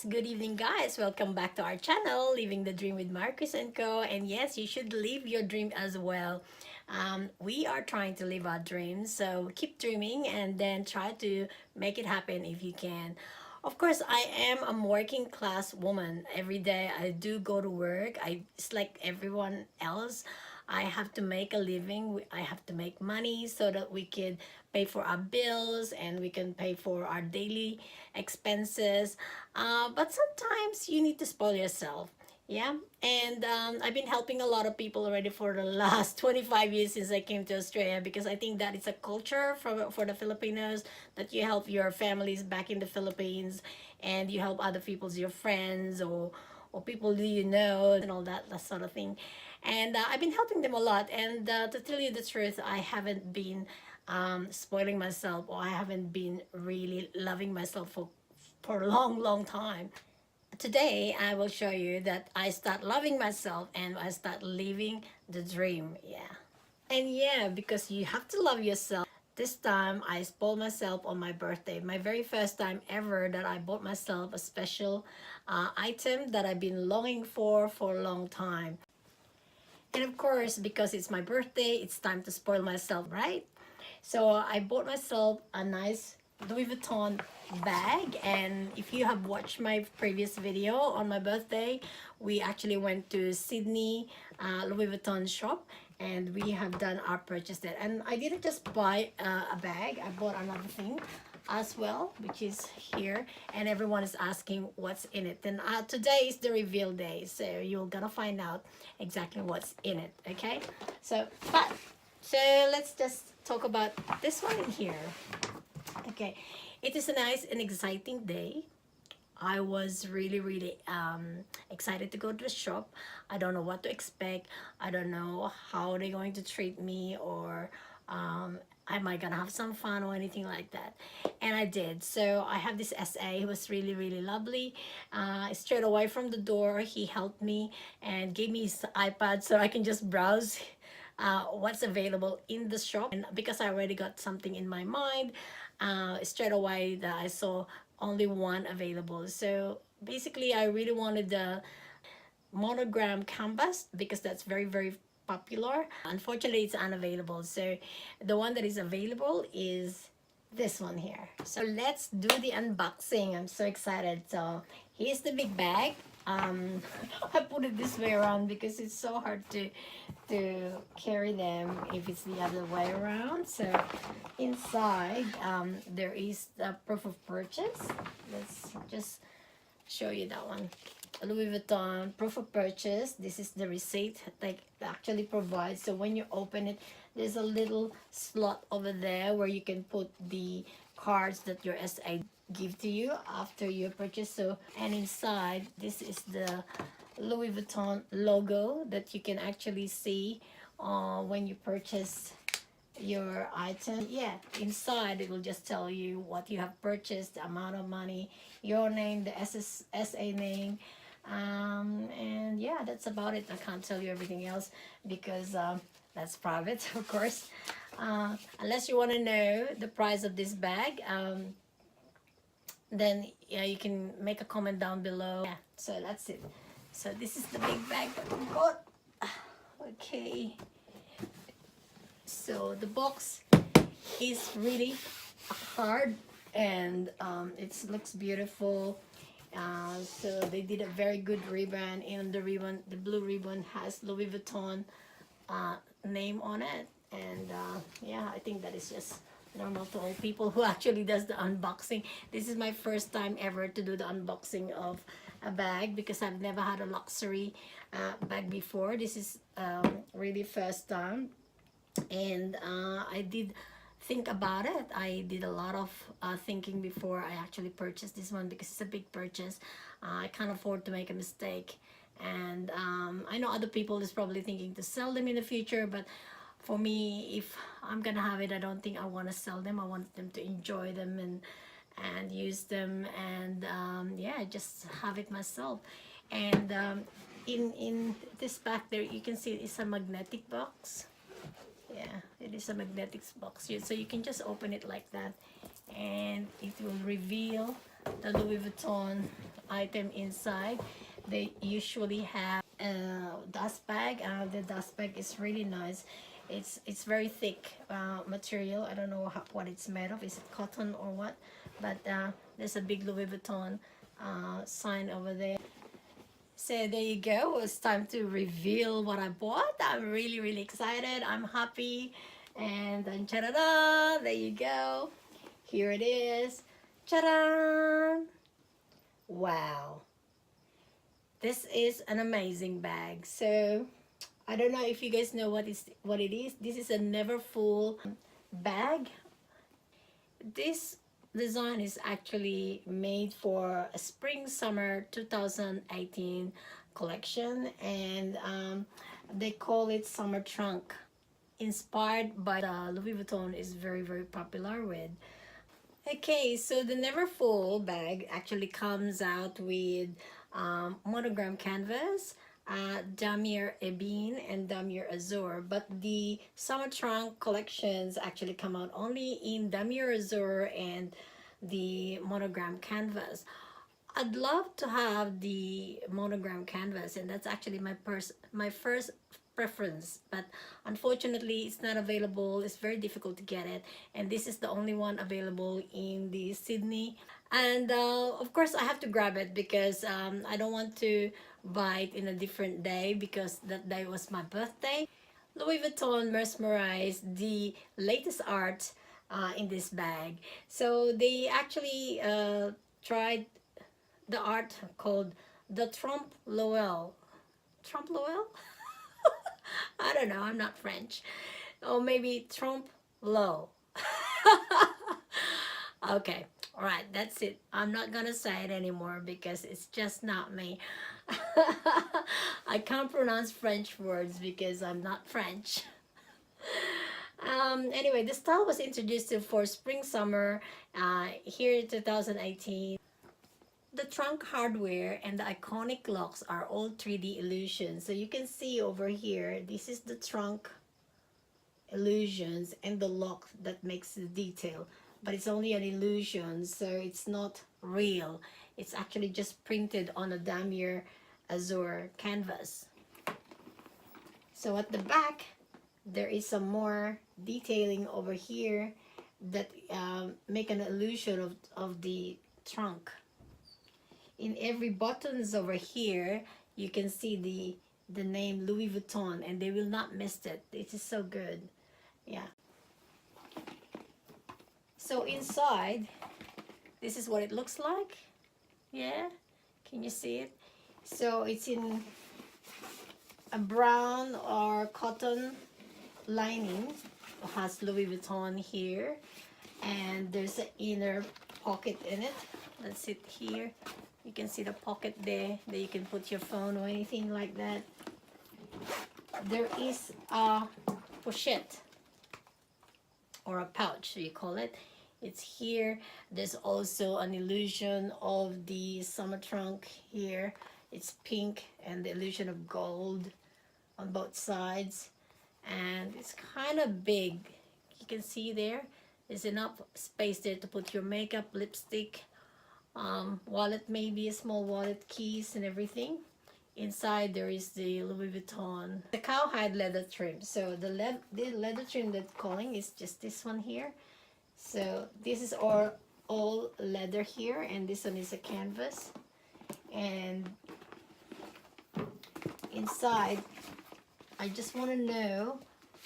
good evening guys. Welcome back to our channel, Living the Dream with Marcus and Co. And yes, you should live your dream as well. We are trying to live our dreams, so keep dreaming and then try to make it happen if you can. Of course, I am a working class woman. Every day I do go to work. It's like everyone else. I have to make a living. I have to make money so that we can pay for our bills and we can pay for our daily expenses. But sometimes you need to spoil yourself. Yeah, and I've been helping a lot of people already for the last 25 years since I came to Australia, because I think that it's a culture for the Filipinos that you help your families back in the Philippines, and you help other people's, your friends or people do you know, and all that sort of thing. And I've been helping them a lot, and to tell you the truth, I haven't been spoiling myself, or I haven't been really loving myself for a long time. Today I will show you that I start loving myself and I start living the dream. Yeah. And yeah, because you have to love yourself. This time I spoiled myself on my birthday. My very first time ever that I bought myself a special item that I've been longing for a long time. And of course, because it's my birthday, it's time to spoil myself, right? So I bought myself a nice Louis Vuitton bag, and if you have watched my previous video on my birthday, we actually went to Sydney Louis Vuitton shop, and we have done our purchase there. And I didn't just buy a bag, I bought another thing as well, which is here, and everyone is asking what's in it. And today is the reveal day, so you're gonna find out exactly what's in it. Okay, so let's just talk about this one in here. Okay, it is a nice and exciting day. I was really excited to go to the shop. I don't know what to expect. I don't know how they're going to treat me, or am I gonna have some fun or anything like that. And I did. So I have this SA who was really lovely. Straight away from the door, he helped me and gave me his iPad so I can just browse what's available in the shop. And because I already got something in my mind, straight away that I saw only one available. So basically I really wanted the monogram canvas because that's very popular. Unfortunately, it's unavailable. So the one that is available is this one here. So let's do the unboxing. I'm so excited. So here's the big bag. I put it this way around because it's so hard to carry them if it's the other way around. So inside there is the proof of purchase. Let's just show you that one. Louis Vuitton proof of purchase. This is the receipt they actually provide. So when you open it, there's a little slot over there where you can put the cards that your SA give to you after your purchase. So, and inside, this is the Louis Vuitton logo that you can actually see when you purchase your item. Yeah, inside it will just tell you what you have purchased, the amount of money, your name, the SA name, and yeah, that's about it. I can't tell you everything else because that's private, of course, unless you want to know the price of this bag. Then yeah, you can make a comment down below. Yeah, so that's it. So this is the big bag that we got. Okay, so the box is really hard, and it looks beautiful. So they did a very good ribbon, and the ribbon, the blue ribbon, has Louis Vuitton name on it. And yeah, I think that is just normal to all people who actually does the unboxing. This is my first time ever to do the unboxing of a bag because I've never had a luxury bag before. This is really first time, and I did think about it. I did a lot of thinking before I actually purchased this one because it's a big purchase. I can't afford to make a mistake, and I know other people is probably thinking to sell them in the future, but for me, if I'm gonna have it, I don't think I want to sell them. I want them to enjoy them and use them, and yeah, just have it myself. And in this back there, you can see it's a magnetic box. Yeah, it is a magnetic box here, so you can just open it like that and it will reveal the Louis Vuitton item inside. They usually have a dust bag. The dust bag is really nice. It's very thick material. I don't know what it's made of. Is it cotton or what? But there's a big Louis Vuitton sign over there. So there you go. It's time to reveal what I bought. I'm really excited. I'm happy. And then ta-da-da! There you go. Here it is. Ta-da! Wow. This is an amazing bag. So I don't know if you guys know what it is. This is a Neverfull bag. This design is actually made for a spring summer 2018 collection, and they call it summer trunk, inspired by the Louis Vuitton is very popular with. Okay, so the Neverfull bag actually comes out with monogram canvas, Damier Ebene and Damier Azur, but the summer trunk collections actually come out only in Damier Azur and the monogram canvas. I'd love to have the monogram canvas, and that's actually my first preference, but unfortunately it's not available. It's very difficult to get it, and this is the only one available in the Sydney. And of course I have to grab it because I don't want to buy it in a different day, because that day was my birthday. Louis Vuitton mesmerized the latest art in this bag. So they actually tried the art called the Trompe l'oeil. Trompe l'oeil? I don't know, I'm not French. Or maybe trompe l'oeil. Okay, all right, that's it. I'm not gonna say it anymore because it's just not me. I can't pronounce French words because I'm not French. Anyway, the style was introduced for spring summer here in 2018. The trunk hardware and the iconic locks are all 3D illusions. So you can see over here, this is the trunk illusions and the lock that makes the detail. But it's only an illusion, so it's not real. It's actually just printed on a Damier Azur canvas. So at the back, there is some more detailing over here that make an illusion of the trunk. In every buttons over here, you can see the name Louis Vuitton, and they will not miss it. It is so good. Yeah. So inside, this is what it looks like. Yeah, can you see it? So it's in a brown or cotton lining. It has Louis Vuitton here, and there's an inner pocket in it. That's it here. You can see the pocket there that you can put your phone or anything like that. There is a pochette or a pouch, you call it. It's here. There's also an illusion of the summer trunk here. It's pink and the illusion of gold on both sides, and it's kind of big. You can see there's enough space there to put your makeup, lipstick, wallet, maybe a small wallet, keys and everything. Inside there is the Louis Vuitton, the cowhide leather trim. So the leather trim that calling is just this one here. So this is all leather here, and this one is a canvas. And inside, I just want to know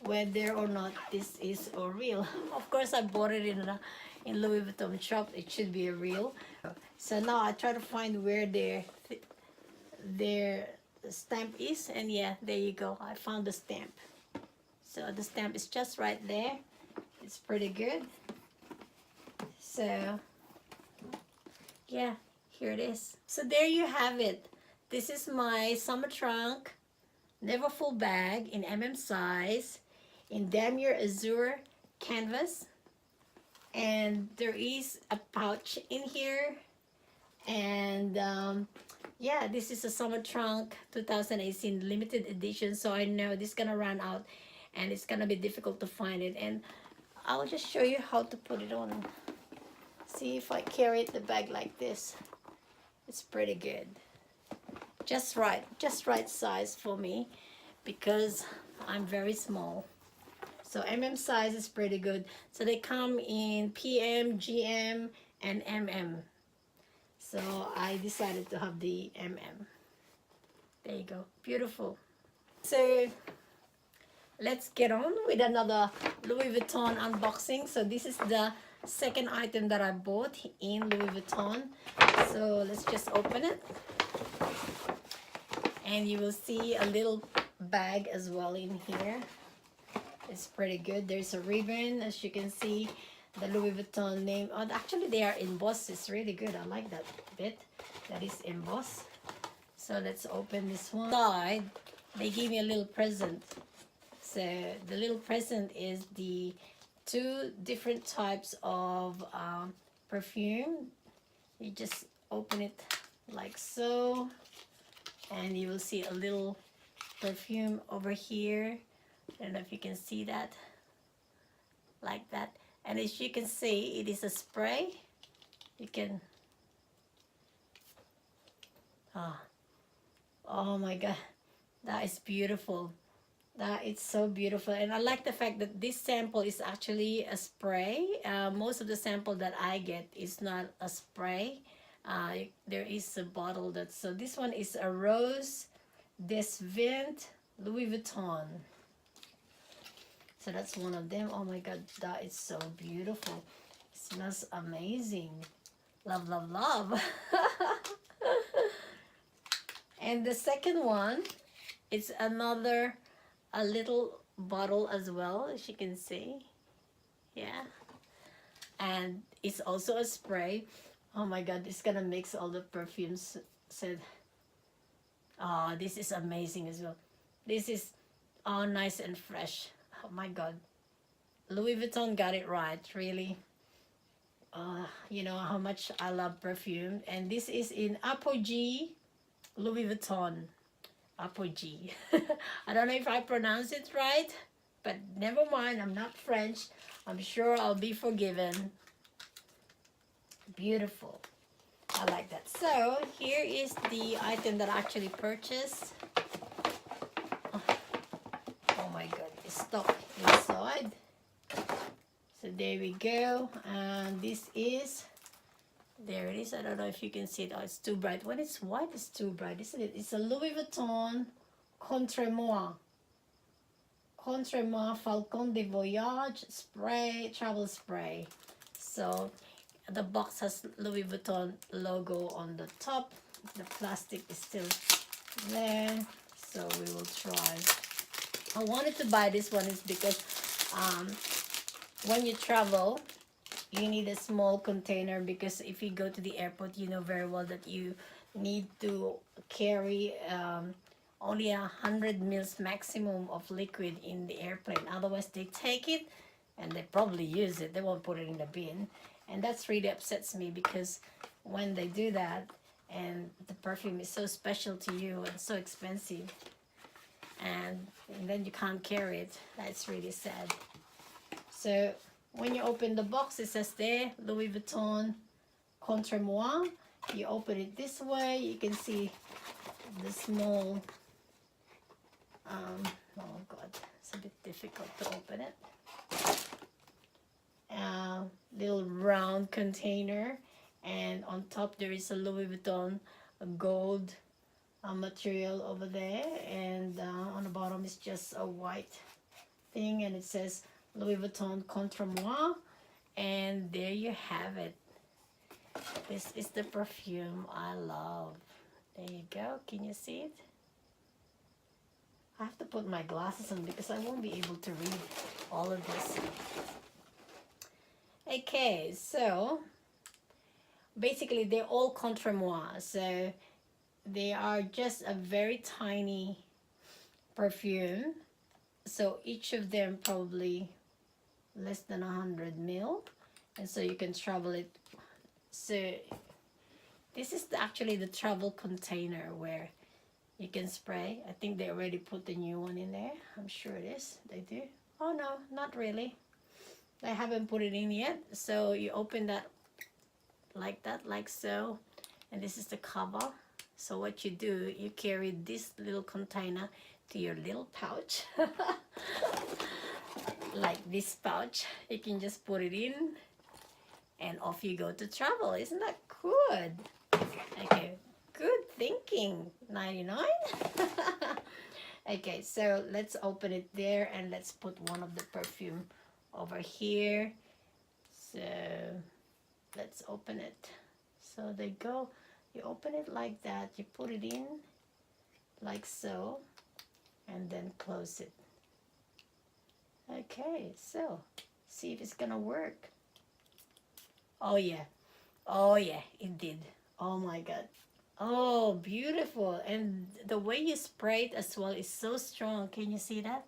whether or not this is a real. Of course, I bought it in Louis Vuitton shop. It should be a real. So now I try to find where their stamp is, and yeah, there you go. I found the stamp. So the stamp is just right there. It's pretty good. So yeah, here it is. So there you have it. This is my summer trunk Neverfull bag in size in Damier Azur canvas, and there is a pouch in here. And yeah, this is a summer trunk 2018 limited edition, so I know this is gonna run out and it's gonna be difficult to find it, and I'll just show you how to put it on. See if I carry the bag like this. It's pretty good. Just right size for me because I'm very small. So size is pretty good. So they come in PM, GM, and MM. So I decided to have the MM. There you go. Beautiful. So let's get on with another Louis Vuitton unboxing. So this is the second item that I bought in Louis Vuitton. So let's just open it. And you will see a little bag as well in here. It's pretty good. There's a ribbon, as you can see, the Louis Vuitton name. Oh, actually they are embossed. It's really good. I like that bit that is embossed. So let's open this one. Side, they gave me a little present. So the little present is the 2 different types of perfume. You just open it like so, and you will see a little perfume over here. I don't know if you can see that, like that. And as you can see, it is a spray. You can, oh my god, that is beautiful. That is so beautiful. And I like the fact that this sample is actually a spray. Most of the sample that I get is not a spray. There is a bottle that's, so this one is a Rose des Vins Louis Vuitton. So that's one of them. Oh my god, that is so beautiful. It smells amazing. Love, love, love. And the second one, it's another, a little bottle as well, as you can see. Yeah. And it's also a spray. Oh my god, it's gonna mix all the perfumes. Said, oh, this is amazing as well. This is all nice and fresh. Oh my god, Louis Vuitton got it right, really. You know how much I love perfume. And this is in Apogee, Louis Vuitton. Apogee. I don't know if I pronounce it right, but never mind, I'm not French. I'm sure I'll be forgiven. Beautiful. I like that. So here is the item that I actually purchased. Oh my god, it's stuck inside. So there we go. And this is, there it is. I don't know if you can see it. Oh, it's too bright. When it's white, it's too bright, isn't it? It's a Louis Vuitton Contre Moi. Contre Moi Falcon de Voyage spray, travel spray. So the box has Louis Vuitton logo on the top. The plastic is still there. So we will try. I wanted to buy this one is because when you travel, you need a small container, because if you go to the airport, you know very well that you need to carry only 100 mils maximum of liquid in the airplane. Otherwise they take it and they probably use it. They won't put it in the bin. And that's really upsets me, because when they do that and the perfume is so special to you and so expensive, and then you can't carry it, that's really sad. So when you open the box, it says there, Louis Vuitton Contre Moi. You open it this way, you can see the small, oh god, it's a bit difficult to open it. Little round container, and on top there is a Louis Vuitton gold material over there, and on the bottom is just a white thing, and it says Louis Vuitton Contre Moi. And there you have it. This is the perfume I love. There you go. Can you see it? I have to put my glasses on because I won't be able to read all of this. Okay, so basically they're all Contre Moi. So they are just a very tiny perfume. So each of them probably less than 100 ml. And so you can travel it. So this is actually the travel container where you can spray. I think they already put the new one in there. I'm sure it is. They do. Oh no, not really. They haven't put it in yet. So you open that like that, like so. And this is the cover. So what you do, you carry this little container to your little pouch. Like this pouch, you can just put it in and off you go to travel. Isn't that good? Okay, good thinking. 99. Okay, so let's open it there, and let's put one of the perfume over here. So let's open it. So they go, you open it like that, you put it in like so, and then close it. Okay, so see if it's gonna work. Oh yeah, oh yeah, it did. Oh my god. Oh, beautiful. And the way you spray it as well is so strong. Can you see that?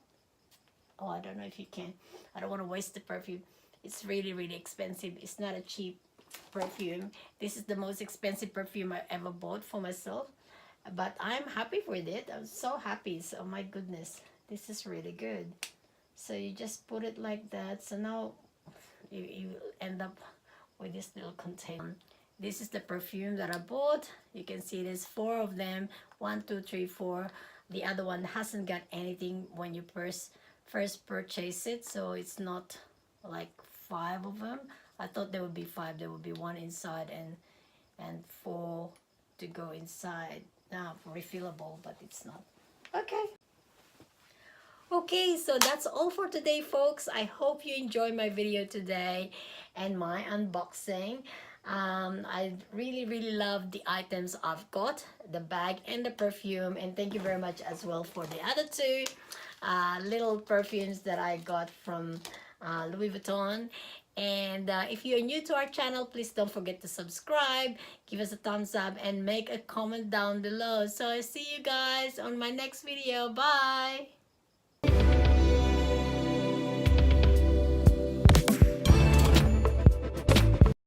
Oh, I don't know if you can. I don't want to waste the perfume. It's really, really expensive. It's not a cheap perfume. This is the most expensive perfume I ever bought for myself. But I'm happy with it. I'm so happy. So, oh my goodness. This is really good. So you just put it like that. So now you end up with this little container. This is the perfume that I bought. You can see there's 4 of them. 1, 2, 3, 4. The other one hasn't got anything when you first purchase it, so it's not like 5 of them. I thought there would be 5. There would be 1 inside and 4 to go inside. Now refillable, but it's not. Okay. Okay, so that's all for today, folks. I hope you enjoyed my video today and my unboxing. I really love the items I've got, the bag and the perfume, and thank you very much as well for the other 2 little perfumes that I got from Louis Vuitton. And if you're new to our channel, please don't forget to subscribe, give us a thumbs up, and make a comment down below. So I see you guys on my next video. Bye.